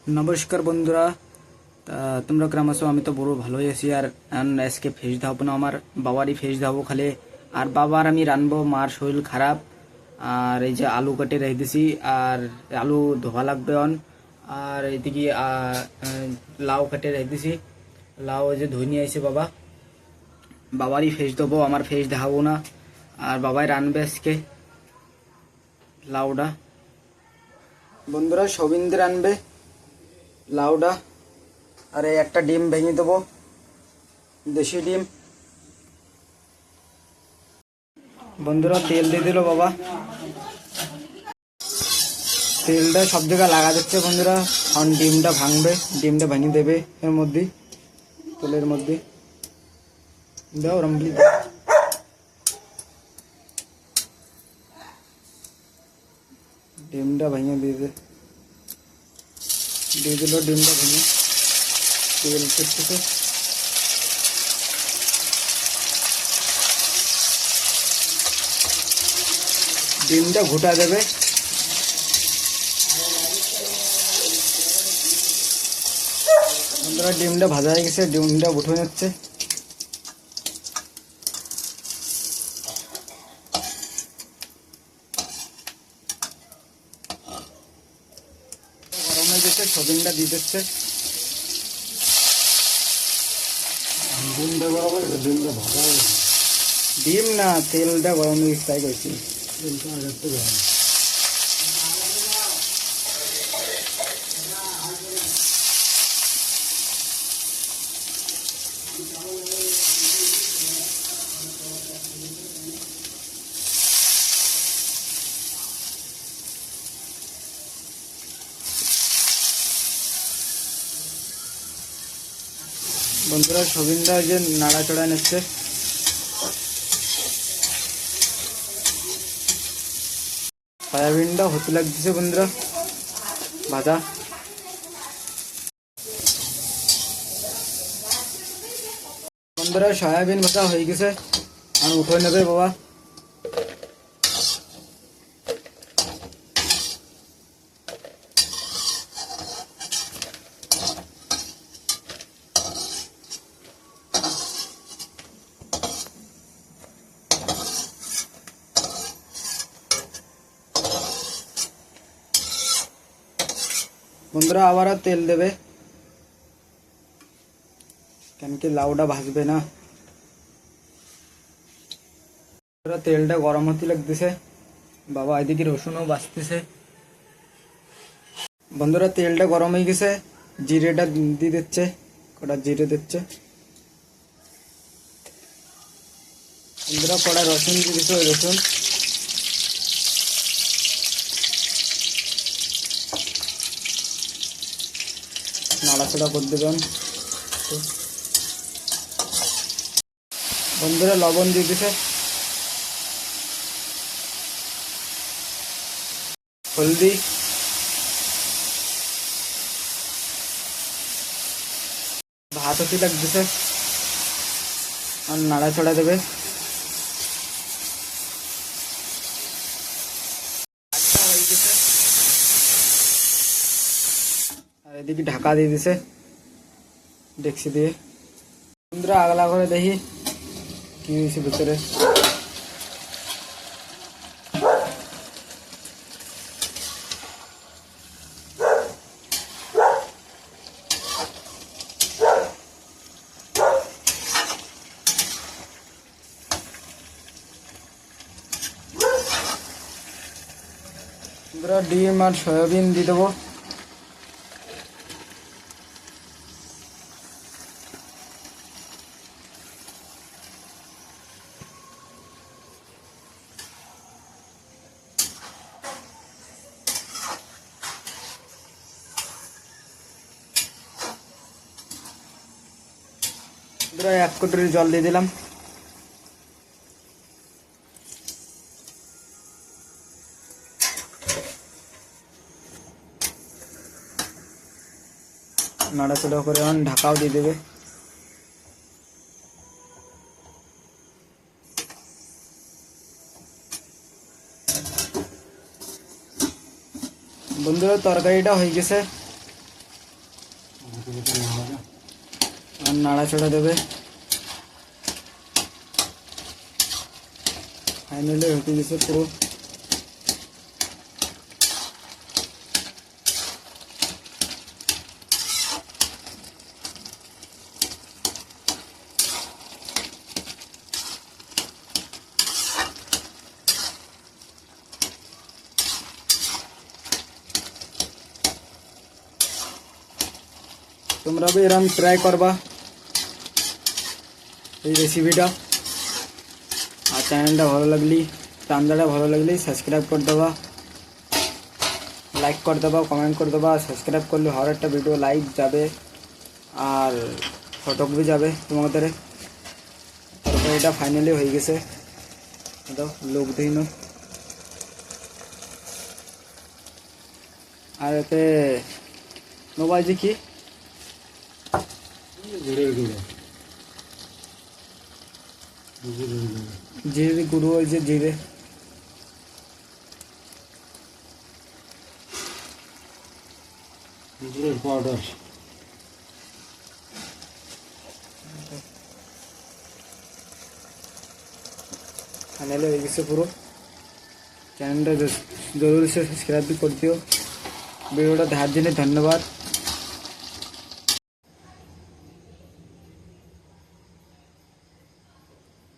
नमस्कार बंधुरा तुम्हारा केमन आছো আমি তো বড় ভালোই আছি আর আজকে ফেস দাবো না আমার বাবারই ফেস দাবো খালি আর বাবার আমি রানবো মার শরীর খারাপ আর এই যে আলু কেটে রেখে দিছি আর আলু ধোয়া লাগবে আর এইদিকে লাউ কেটে রেখে দিছি লাউ যে ধুই নিয়ে আইছে বাবা বাবারই ফেস দেবো আমার ফেস দেখাবো না আর বাবাই রানবে আজকে লাউডা বন্ধুরা সবিন্দ্র রানবে লাউডা আর এই একটা ডিম ভেঙে দেবো দেশি ডিম বন্ধুরা তেল দিয়ে দিল বাবা তেলটা সব জায়গায় লাগা যাচ্ছে বন্ধুরা এখন ডিমটা ভাঙবে ডিমটা ভেঙে দেবে এর মধ্যে তেলের মধ্যে দাও রমলি ডিমটা ভেঙে দিয়ে দিল ডিমটা ভেঙে তেল করতেছে ডিমটা ঘুটা দেবে বন্ধুরা ডিমটা ভাজা হয়ে গেছে ডিমটা উঠে যাচ্ছে গরম হয়ে গেছে সবিনটা দিয়ে দিচ্ছে ডিম না তেলটা গরম হয়ে গেছে তাই কইছি বন্ধুরা সবিনটা যে নাড়াচড়া নিচ্ছে সয়াবিনটা হতে লাগতেছে বন্ধুরা ভাজা বন্ধুরা সয়াবিন ভাজা হয়ে গেছে আর উঠে নেবে বাবা বন্ধুরা আবার তেল দেবে কেন কি লাউটা ভাজবে না তেলটা গরম হতে লাগতেছে বাবা এদিকে রসুনও বাজতেছে বন্ধুরা তেলটা গরম হয়ে গেছে জিরেটা দিয়ে দিচ্ছে কটা জিরে দিচ্ছে বন্ধুরা কটা রসুন দিয়ে দিচ্ছে ওই রসুন নাড়াচাড়া করে দেবেন বন্ধুরা লবণ দিয়ে দিছে হলদি ভাত হতে লাগতেছে আর নাড়াচাড়া দেবে আর এদিকে ঢাকা দিয়ে দিছে ডেক্সি দিয়ে বন্ধুরা আগলা করে দেখি কি হয়েছে ভিতরে বন্ধুরা ডিম আর সয়াবিন দিয়ে দেবো এক কটরি জল দিয়ে দিলাম নাড়াচাড়া করে ঢাকাও দিয়ে দেবে বন্ধুরা তরকারিটা হয়ে গেছে নাড়াচাড়া দেবে। ফাইনালি হয়ে গেছে পুরো। তোমরা भी এরকম ট্রাই করবা এই রেসিপিটা। আর চ্যানেলটা ভালো লাগলে, রান্নাটা ভালো লাগলে সাবস্ক্রাইব করে দেবা, লাইক করে দেবা, কমেন্ট করে দেবা। সাবস্ক্রাইব করলে হর একটা ভিডিও লাইক যাবে আর ফটো भी যাবে তোমাদের। তারপর এটা ফাইনালি হয়ে গেছে, দাও লোক দিন। আর এতে মোবাইল কি জিরে গুঁড়ো, ওই যে জিরে। পাউডার। फाइनली हो गए पुरो। चैनल जरूर से सब्सक्राइब भी कर दियो। वीडियो देखार जन्य धन्यवाद।